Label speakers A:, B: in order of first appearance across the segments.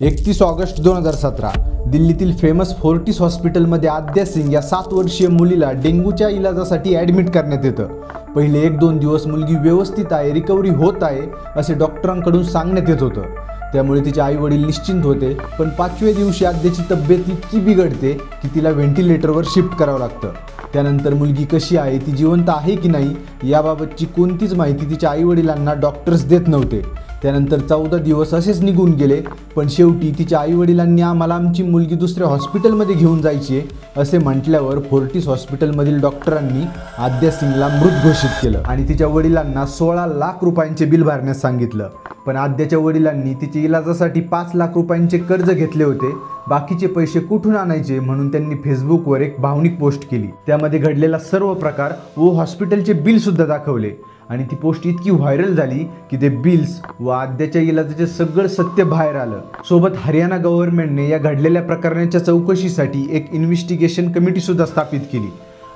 A: 31 August 2017 दिल्लीतील famous Fortis हॉस्पिटलमध्ये आद्या सिंग या 7 वर्षीय मुलीला डेंग्यूच्या इलाजासाठी ॲडमिट करण्यात येतं। पहिले 1-2 दिवस मुलगी व्यवस्थित आहे, रिकव्हरी होत आहे असे डॉक्टरांकडून सांगण्यात येत होतं। त्यामुळे तिचे आई वडील निश्चिंत होते। पण 5व्या दिवशी आद्याची तब्येत इतकी बिघडते की तिला व्हेंटिलेटरवर शिफ्ट करावं लागतं। त्यानंतर मुलगी कशी आहे, ती जिवंत आहे की नाही याबाबतची कोणतीच माहिती तिच्या आई वडिलांना डॉक्टर्स देत नव्हते। त्यानंतर 14 दिवस असेच निघून गेले। पण शेवटी तिच्या आई वडिलांनी आम्हाला आमची मुलगी दुसऱ्या हॉस्पिटलमध्ये घेऊन जायची असे म्हटल्यावर फोर्टिस हॉस्पिटलमधील डॉक्टरांनी आद्या सिंगला मृत घोषित केलं आणि तिच्या वडिलांना 16 लाख रुपयांचे बिल भरण्यास सांगितलं। पण आद्याच्या वडिलांनी तिच्या इलाजासाठी 5 लाख रुपयांचे कर्ज घेतले होते। बाकीचे पैसे कुठून आणायचे म्हणून त्यांनी फेसबुकवर एक भावनिक पोस्ट केली। त्यामध्ये घडलेला सर्व प्रकार व हॉस्पिटलचे बिल सुद्धा दाखवले आणि ती पोस्ट इतकी व्हायरल झाली की ते बिल्स व आद्याच्या इलाजाचे सगळं सत्य बाहेर आलं। सोबत हरियाणा गव्हर्नमेंटने या घडलेल्या प्रकरणाच्या चौकशीसाठी एक इन्व्हेस्टिगेशन कमिटी सुद्धा स्थापित केली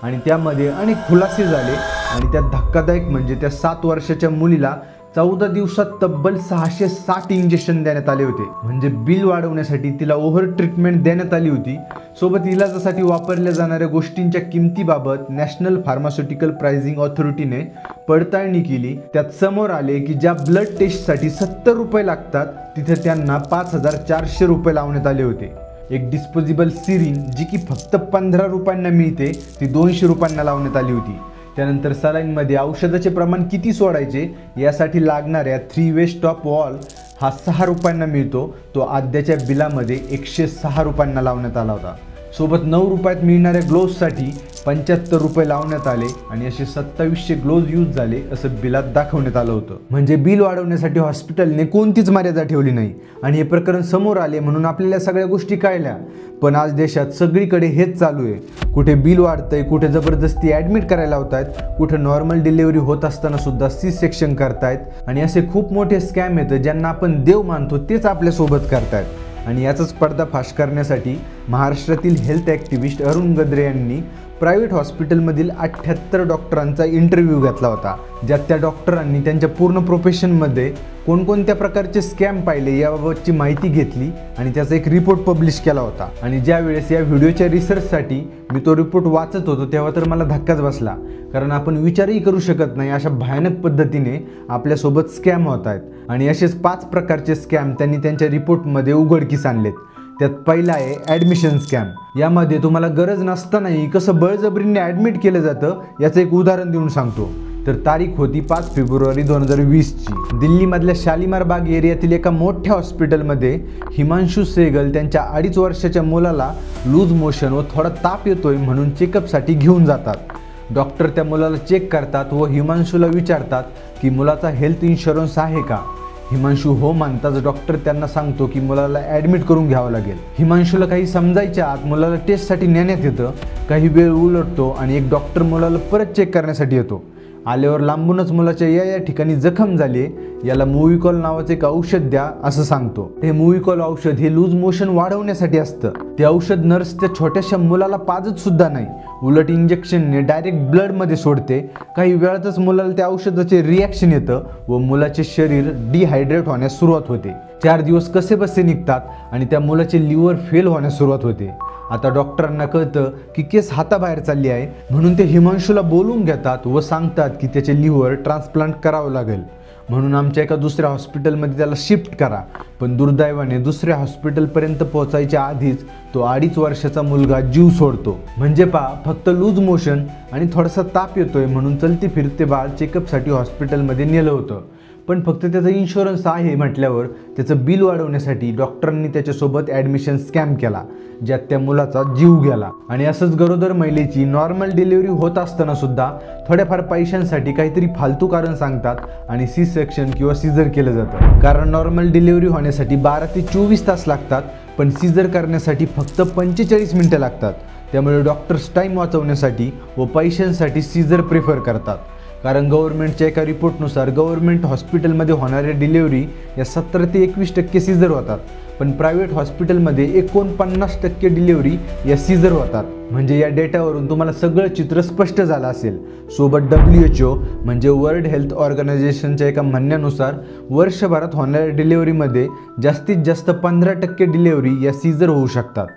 A: आणि त्यामध्ये अनेक खुलासे झाले आणि त्यात धक्कादायक म्हणजे त्या 7 वर्षाच्या मुलीला 14 दिवसात तब्बल 660 इंजेक्शन देण्यात आले होते। म्हणजे बिल वाढवण्यासाठी तिला ओव्हर ट्रीटमेंट देण्यात आली होती। सोबत इलाजासाठी वापरल्या जाणाऱ्या गोष्टींच्या किमतीबाबत नॅशनल फार्मास्युटिकल प्राइसिंग ऑथॉरिटीने पडताळणी केली। त्यात समोर आले की ज्या ब्लड टेस्टसाठी 70 रुपये लागतात तिथे त्यांना 5400 रुपये लावण्यात आले होते। एक डिस्पोजेबल सिरिंज जी की फक्त 15 रुपयांना मिळते ती 200 रुपयांना लावण्यात आली होती। त्यानंतर सलाईनमध्ये औषधाचे प्रमाण किती सोडायचे यासाठी लागणाऱ्या 3 वे स्टॉप वॉल हा 6 रुपयांना मिळतो, तो आद्याच्या बिलामध्ये 106 रुपयांना लावण्यात आला होता। सोबत 9 रुपयात मिळणाऱ्या ग्लोव्जसाठी 75 रुपये लावण्यात आले आणि असे 2700 ग्लोव्ज यूज झाले असं बिलात दाखवण्यात आलं होतं। म्हणजे बिल वाढवण्यासाठी हॉस्पिटलने कोणतीच मर्यादा ठेवली नाही आणि हे प्रकरण समोर आले म्हणून आपल्याला सगळ्या गोष्टी कळल्या। पण आज देशात सगळीकडे हेच चालू आहे। कुठे बिल वाढतंय, कुठे जबरदस्ती ॲडमिट करायला लावतायत, कुठे नॉर्मल डिलिव्हरी होत असताना सुद्धा सी सेक्शन करतायत आणि असे खूप मोठे स्कॅम येतं ज्यांना आपण देव मानतो तेच आपल्यासोबत करतायत। आणि याचाच पर्दाफाश करण्यासाठी महाराष्ट्रातील हेल्थ ॲक्टिव्हिस्ट अरुण गद्रे यांनी प्रायव्हेट हॉस्पिटलमधील 78 डॉक्टरांचा इंटरव्ह्यू घेतला होता, ज्यात त्या डॉक्टरांनी त्यांच्या पूर्ण प्रोफेशनमध्ये कोणकोणत्या प्रकारचे स्कॅम पाहिले याबाबतची माहिती घेतली आणि त्याचा एक रिपोर्ट पब्लिश केला होता। आणि ज्यावेळेस या व्हिडिओच्या रिसर्चसाठी मी तो रिपोर्ट वाचत होतो तेव्हा तर मला धक्काच बसला, कारण आपण विचारही करू शकत नाही अशा भयानक पद्धतीने आपल्यासोबत स्कॅम होत आहेत। आणि असेच 5 प्रकारचे स्कॅम त्यांनी त्यांच्या रिपोर्टमध्ये उघडकीस आणलेत। त्यात पहिला आहे ॲडमिशन स्कॅम। यामध्ये तुम्हाला गरज नसतानाही कसं बळजबरीने ॲडमिट केलं जातं याचं एक उदाहरण देऊन सांगतो। तर तारीख होती 5 फेब्रुवारी 2020ची। दिल्लीमधल्या शालीमार बाग एरियातील एका मोठ्या हॉस्पिटलमध्ये हिमांशू सेहगल त्यांच्या 2.5 वर्षाच्या मुलाला लूज मोशन व थोडा ताप येतोय म्हणून चेकअपसाठी घेऊन जातात। डॉक्टर त्या मुलाला चेक करतात व हिमांशूला विचारतात की मुलाचा हेल्थ इन्शुरन्स आहे का। हिमांशू हो म्हणताच डॉक्टर त्यांना सांगतो की मुलाला ॲडमिट करून घ्यावं लागेल। हिमांशूला काही समजायच्या आत मुलाला टेस्टसाठी नेण्यात येतं। काही वेळ उलटतो आणि एक डॉक्टर मुलाला परत चेक करण्यासाठी येतो। आल्यावर लांबूनच मुलाच्या या ठिकाणी जखम झाली, याला मूव्हिकॉल नावाचे एक औषध द्या असं सांगतो। हे मूव्हिकॉल औषध हे लूज मोशन वाढवण्यासाठी असतं। ते औषध नर्स त्या छोट्याशा मुलाला पाजत सुद्धा नाही, उलट इंजेक्शनने डायरेक्ट ब्लडमध्ये सोडते। काही वेळातच मुलाला त्या औषधाचे रिॲक्शन येतं व मुलाचे शरीर डिहायड्रेट होण्यास सुरुवात होते। 4 दिवस कसे बसे निघतात आणि त्या मुलाचे लिव्हर फेल होण्यास सुरुवात होते। आता डॉक्टरांना कळतं की केस हाताबाहेर चालली आहे म्हणून ते हिमांशूला बोलून घेतात व सांगतात की त्याचे लिव्हर ट्रान्सप्लांट करावं लागेल, म्हणून आमच्या एका दुसऱ्या हॉस्पिटलमध्ये त्याला शिफ्ट करा। पण दुर्दैवाने दुसऱ्या हॉस्पिटलपर्यंत पोहोचायच्या आधीच तो 2.5 वर्षाचा मुलगा जीव सोडतो। म्हणजे फक्त लूज मोशन आणि थोडासा ताप येतोय म्हणून चलते फिरते बाळ चेकअपसाठी हॉस्पिटलमध्ये नेलं होतं। पण फक्त त्याचा इन्शुरन्स आहे म्हटल्यावर त्याचं बिल वाढवण्यासाठी डॉक्टरांनी त्याच्यासोबत ॲडमिशन स्कॅम केला, ज्यात त्या मुलाचा जीव गेला। आणि असंच गरोदर महिलेची नॉर्मल डिलिव्हरी होत असताना सुद्धा थोड्याफार पैशांसाठी काहीतरी फालतू कारण सांगतात आणि सी सेक्शन किंवा सीझर केलं जातं। कारण नॉर्मल डिलिव्हरी होण्यासाठी 12 ते 24 तास लागतात, पण सीझर करण्यासाठी फक्त 45 मिनिटं लागतात। त्यामुळे डॉक्टर्स टाईम वाचवण्यासाठी व पैशांसाठी सीझर प्रिफर करतात। कारण गव्हर्नमेंटच्या एका रिपोर्टनुसार गव्हर्नमेंट हॉस्पिटलमध्ये होणाऱ्या डिलिव्हरी या 17 ते 21% सीझर होतात, पण प्रायव्हेट हॉस्पिटलमध्ये 49% डिलिव्हरी या सीझर होतात. म्हणजे या डेटावरून तुम्हाला सगळं चित्र स्पष्ट झालं असेल. सोबत WHO म्हणजे वर्ल्ड हेल्थ ऑर्गनायझेशनच्या एका म्हणण्यानुसार वर्षभरात होणाऱ्या डिलिव्हरीमध्ये जास्तीत जास्त 15% डिलिव्हरी या सीझर होऊ शकतात,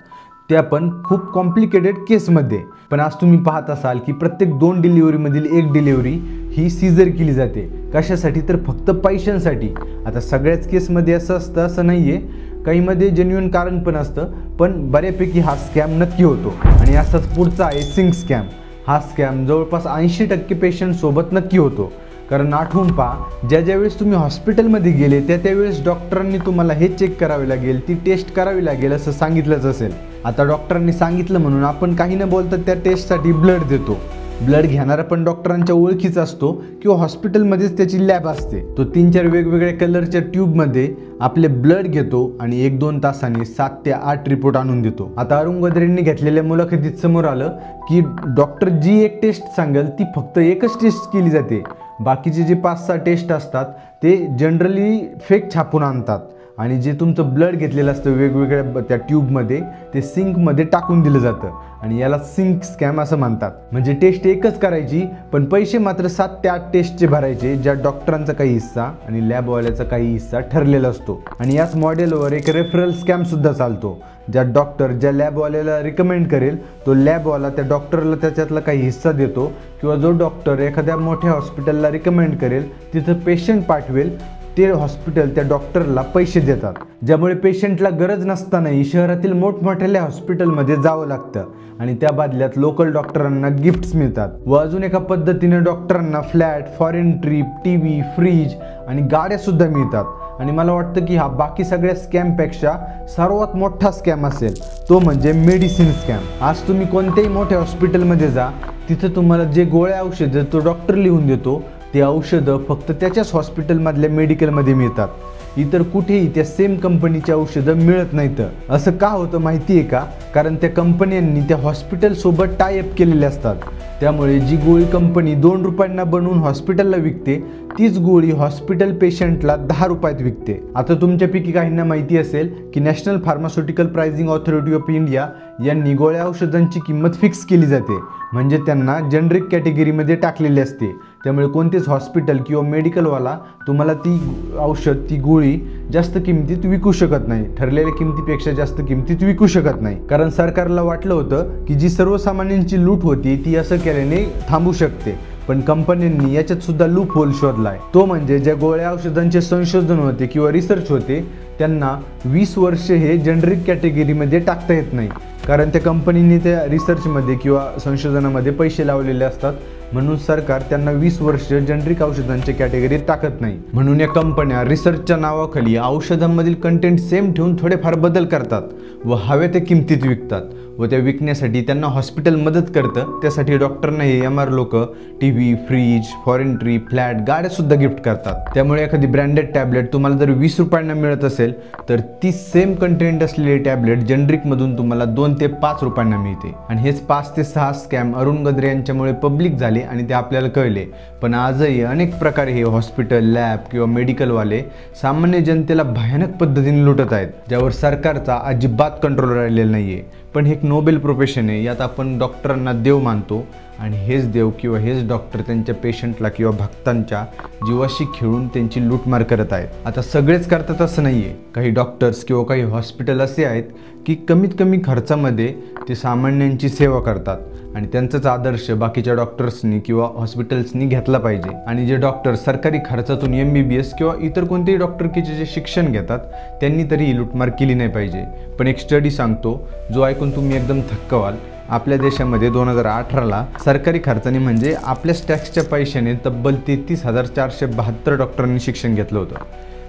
A: त्या पण खूप कॉम्प्लिकेटेड केसमध्ये. पण आज तुम्ही पाहत असाल की प्रत्येक 2 डिलिव्हरीमधील 1 डिलिव्हरी ही सीझर केली जाते. कशासाठी? तर फक्त पैशांसाठी. आता सगळ्याच केसमध्ये असं असतं असं नाही आहे, काहीमध्ये जेन्युइन कारण पण असतं, पण बऱ्यापैकी हा स्कॅम नक्की होतो. आणि असाच पुढचा आहे सिंक स्कॅम. हा स्कॅम जवळपास 80% पेशंटसोबत नक्की होतो. कारण आठवून पहा, ज्यावेळेस तुम्ही हॉस्पिटलमध्ये गेले त्यावेळेस डॉक्टरांनी तुम्हाला हे चेक करावे लागेल, ती टेस्ट करावी लागेल असं सांगितलंच असेल. आता डॉक्टरांनी सांगितलं म्हणून आपण काही न बोलता त्या टेस्टसाठी ब्लड देतो. ब्लड घेणारा पण डॉक्टरांच्या ओळखीचा असतो किंवा हॉस्पिटलमध्येच त्याची लॅब असते. तो 3-4 वेगवेगळ्या कलरच्या ट्यूबमध्ये आपले ब्लड घेतो आणि 1-2 तासांनी 7 ते 8 रिपोर्ट आणून देतो. आता अरुण गद्रेंनी घेतलेल्या मुलाखतीत समोर आलं की डॉक्टर जी एक टेस्ट सांगेल ती फक्त एकच टेस्ट केली जाते. बाकीचे जे 5-6 टेस्ट असतात ते जनरली फेक छापून आणतात आणि जे तुमचं ब्लड घेतलेलं असतं वेगवेगळ्या त्या ट्यूबमध्ये ते सिंकमध्ये टाकून दिलं जातं आणि याला सिंक स्कॅम असं म्हणतात. म्हणजे टेस्ट एकच करायची पण पैसे मात्र 7 ते 8 टेस्टचे भरायचे, ज्या डॉक्टरांचा काही हिस्सा आणि लॅबवाल्याचा काही हिस्सा ठरलेला असतो. आणि याच मॉडेलवर एक रेफरल स्कॅम सुद्धा चालतो. ज्या डॉक्टर ज्या लॅबवाल्याला रिकमेंड करेल तो लॅबवाला त्या डॉक्टरला त्याच्यातला काही हिस्सा देतो, किंवा जो डॉक्टर एखाद्या मोठ्या हॉस्पिटलला रिकमेंड करेल तिथं पेशंट पाठवेल, ते हॉस्पिटल त्या डॉक्टरला पैसे देतात. ज्यामुळे पेशंटला गरज नसतानाही शहरातील मोठमोठ्या हॉस्पिटलमध्ये जावं लागतं आणि त्या बदल्यात लोकल डॉक्टरांना गिफ्ट्स मिळतात. व अजून एका पद्धतीने डॉक्टरांना flat, foreign trip, TV, fridge आणि गाड्यासुद्धा मिळतात. आणि मला वाटतं की हा बाकी सगळ्या स्कॅमपेक्षा सर्वात मोठा स्कॅम असेल तो म्हणजे मेडिसिन स्कॅम. आज तुम्ही कोणत्याही मोठ्या हॉस्पिटलमध्ये जा, तिथं तुम्हाला जे गोळ्या औषधं तो डॉक्टर लिहून देतो ते औषधं फक्त त्याच्याच हॉस्पिटलमधल्या मेडिकलमध्ये मिळतात. इतर कुठेही त्या सेम कंपनीची औषधं मिळत नाहीत. असं का होतं माहिती आहे का? कारण त्या कंपन्यांनी त्या हॉस्पिटलसोबत टायअप केलेले असतात. त्यामुळे जी गोळी कंपनी 2 रुपयांना बनवून हॉस्पिटलला विकते तीच गोळी हॉस्पिटल पेशंटला 10 रुपयात विकते. आता तुमच्यापैकी काहींना माहिती असेल की national pharmaceutical pricing authority of India यांनी गोळ्या औषधांची किंमत फिक्स केली जाते, म्हणजे त्यांना जनरिक कॅटेगरीमध्ये टाकलेली असते. त्यामुळे कोणतेच हॉस्पिटल किंवा मेडिकलवाला तुम्हाला ती औषध ती गोळी जास्त किमतीत विकू शकत नाही, ठरलेल्या किमतीपेक्षा जास्त किमतीत विकू शकत नाही. कारण सरकारला वाटलं होतं की जी सर्वसामान्यांची लूट होती ती असं केल्याने थांबू शकते, पण कंपन्यांनी याच्यात सुद्धा लूप होल शोधलाय. तो म्हणजे ज्या गोळ्या औषधांचे संशोधन होते किंवा रिसर्च होते त्यांना 20 वर्ष हे जनरिक कॅटेगरीमध्ये टाकता येत नाही, कारण त्या कंपनीने त्या रिसर्चमध्ये किंवा संशोधनामध्ये पैसे लावलेले असतात. म्हणून सरकार त्यांना 20 वर्ष जनरिक औषधांच्या कॅटेगरीत टाकत नाही. म्हणून या कंपन्या रिसर्चच्या नावाखाली औषधांमधील कंटेंट सेम ठेवून थोडेफार बदल करतात व हव्या त्या किमतीत विकतात. व त्या विकण्यासाठी त्यांना हॉस्पिटल मदत करतं. त्यासाठी डॉक्टरना हे MR लोक TV, fridge, foreign trip, flat, गाड्यासुद्धा गिफ्ट करतात. त्यामुळे एखादी ब्रँडेड टॅबलेट तुम्हाला जर 20 रुपयांना मिळत असेल तर ती सेम कंटेंट असलेली टॅबलेट जनरिकमधून तुम्हाला 2 ते 5 रुपयांना मिळते. आणि हेच 5 ते 6 स्कॅम अरुण गद्रे यांच्यामुळे पब्लिक झाले आणि ते आपल्याला कळले. पण आजही अनेक प्रकारे हे हॉस्पिटल, लॅब किंवा मेडिकलवाले सामान्य जनतेला भयानक पद्धतीने लुटत आहेत, ज्यावर सरकारचा अजिबात कंट्रोल राहिलेला नाही आहे. पण हे एक नोबेल प्रोफेशन आहे. यात आपण डॉक्टरांना देव मानतो आणि हेच देव किंवा हेच डॉक्टर त्यांच्या पेशंटला किंवा भक्तांच्या जीवाशी खेळून त्यांची लूटमार करत आहेत. आता सगळेच करतात असं नाही आहे. काही डॉक्टर्स किंवा काही हॉस्पिटल असे आहेत की कमीत कमी खर्चामध्ये ते सामान्यांची सेवा करतात आणि त्यांचाच आदर्श बाकीच्या डॉक्टर्सनी किंवा हॉस्पिटल्सनी घेतला पाहिजे. आणि जे डॉक्टर सरकारी खर्चातून MBBS किंवा इतर कोणतेही डॉक्टरकीचे जे शिक्षण घेतात त्यांनी तरी ही लूटमार केली नाही पाहिजे. पण एक स्टडी सांगतो जो ऐकून तुम्ही एकदम थक्क व्हाल. आपल्या देशामध्ये 2018ला सरकारी खर्चाने म्हणजे आपल्याच टॅक्सच्या पैशाने तब्बल 33,472 डॉक्टरांनी शिक्षण घेतलं होतं.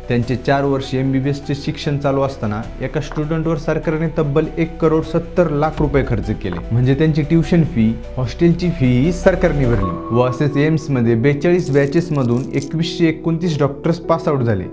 A: त्यांचे 4 वर्ष MBBSचे शिक्षण चालू असताना एका स्टुडंटवर सरकारने तब्बल 1,70,00,000 रुपये खर्च केले. म्हणजे त्यांची ट्युशन फी, हॉस्टेलची फी सरकारने भरली. व असेच एम्समध्ये 42 बॅचेसमधून 2129 डॉक्टर्स पासआउट झाले.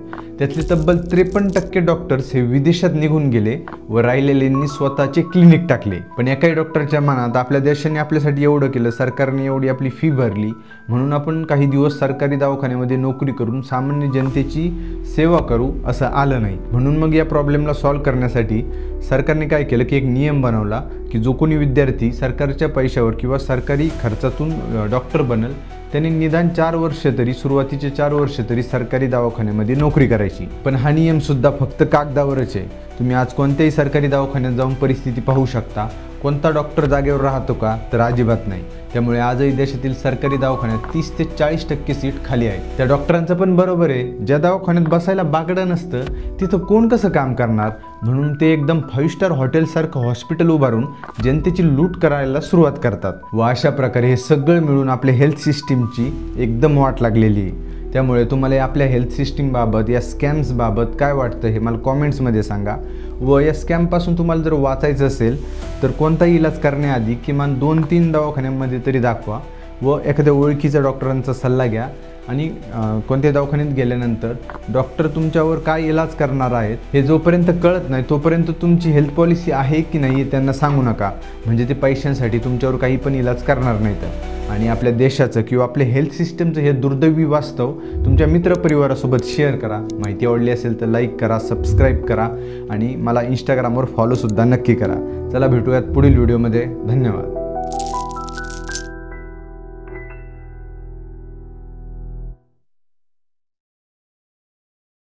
A: त्यातले तब्बल 53% डॉक्टर्स हे विदेशात निघून गेले व राहिलेल्यांनी स्वतःचे क्लिनिक टाकले. पण एकाही डॉक्टरच्या मनात आपल्या देशाने आपल्यासाठी एवढं केलं, सरकारने एवढी आपली फी भरली म्हणून आपण काही दिवस सरकारी दवाखान्यामध्ये नोकरी करून सामान्य जनतेची सेवा करू असं आलं नाही. म्हणून मग या प्रॉब्लेमला सॉल्व्ह करण्यासाठी सरकारने काय केलं की एक नियम बनवला की जो कोणी विद्यार्थी सरकारच्या पैशावर किंवा सरकारी खर्चातून डॉक्टर बनेल त्यांनी निदान 4 वर्ष तरी, सुरुवातीचे 4 वर्ष तरी सरकारी दवाखान्यामध्ये नोकरी करायची. पण हा नियमसुद्धा फक्त कागदावरच आहे. तुम्ही आज कोणत्याही सरकारी दवाखान्यात जाऊन परिस्थिती पाहू शकता. कोणता डॉक्टर जागेवर राहतो का? तर अजिबात नाही. त्यामुळे आजही देशातील सरकारी दवाखान्यात 30 ते 40% सीट खाली आहेत. त्या डॉक्टरांचं पण बरोबर आहे, ज्या दवाखान्यात बसायला बागडं नसतं तिथं कोण कसं काम करणार, म्हणून ते एकदम 5 स्टार हॉटेलसारखं हॉस्पिटल उभारून जनतेची लूट करायला सुरुवात करतात. व अशा प्रकारे हे सगळं मिळून आपल्या हेल्थ सिस्टीमची एकदम वाट लागलेली आहे. त्यामुळे तुम्हाला आपल्या हेल्थ सिस्टीमबाबत, या स्कॅम्सबाबत काय वाटतं हे मला कॉमेंट्समध्ये सांगा. व या स्कॅमपासून तुम्हाला जर वाचायचं असेल तर कोणताही इलाज करण्याआधी किमान 2-3 दवाखान्यांमध्ये तरी दाखवा व एखाद्या ओळखीच्या डॉक्टरांचा सल्ला घ्या. आणि कोणत्या दवाखान्यात गेल्यानंतर डॉक्टर तुमच्यावर काय इलाज करणार आहेत हे जोपर्यंत कळत नाही तोपर्यंत तुमची हेल्थ पॉलिसी आहे की नाही हे त्यांना सांगू नका. म्हणजे ते पैशांसाठी तुमच्यावर काही पण इलाज करणार नाहीत. आणि आपल्या देशाचं किंवा आपल्या हेल्थ सिस्टमचं हे दुर्दैवी वास्तव तुमच्या मित्रपरिवारासोबत शेअर करा. माहिती आवडली असेल तर लाईक करा, सबस्क्राईब करा आणि मला इंस्टाग्रामवर फॉलोसुद्धा नक्की करा. चला भेटूयात पुढील व्हिडिओमध्ये. धन्यवाद.